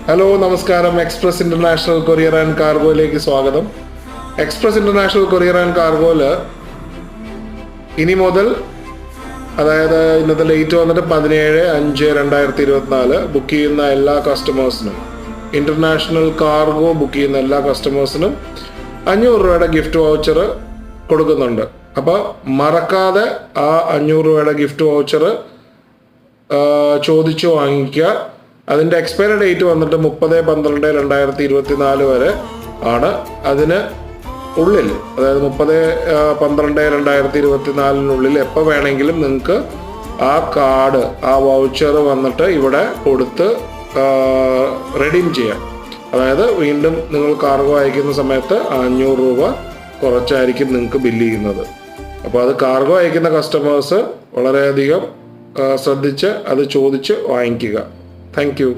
Hello നമസ്കാരം. Express international courier and കാർഗോയിലേക്ക് സ്വാഗതം. Express international courier and കാർഗോയിൽ ഇനി മുതൽ, അതായത് ഇന്നത്തെ ഡേറ്റ് വന്നിട്ട് 17/5/2024, ബുക്ക് ചെയ്യുന്ന എല്ലാ കസ്റ്റമേഴ്സിനും, ഇന്റർനാഷണൽ കാർഗോ ബുക്ക് ചെയ്യുന്ന എല്ലാ കസ്റ്റമേഴ്സിനും 500 രൂപയുടെ ഗിഫ്റ്റ് വൗച്ചർ കൊടുക്കുന്നുണ്ട്. അപ്പോൾ മറക്കാതെ ആ 500 രൂപയുടെ ഗിഫ്റ്റ് വൗച്ചർ ചോദിച്ചു വാങ്ങിക്കുക. അതിൻ്റെ എക്സ്പയറി ഡേറ്റ് വന്നിട്ട് 30/12/2024 വരെ ആണ്. അതിന് ഉള്ളിൽ, അതായത് 30/12/2024 എപ്പോൾ വേണമെങ്കിലും നിങ്ങൾക്ക് ആ കാർഡ്, ആ വൗച്ചർ വന്നിട്ട് ഇവിടെ കൊടുത്ത് റെഡീം ചെയ്യാം. അതായത് വീണ്ടും നിങ്ങൾ കാർഗോ അയക്കുന്ന സമയത്ത് 500 രൂപ കുറച്ചായിരിക്കും നിങ്ങൾക്ക് ബില്ല് ചെയ്യുന്നത്. അപ്പോൾ അത് കാർഗോ അയക്കുന്ന കസ്റ്റമേഴ്സ് വളരെയധികം ശ്രദ്ധിച്ച് അത് ചോദിച്ച് വാങ്ങിക്കുക. Thank you.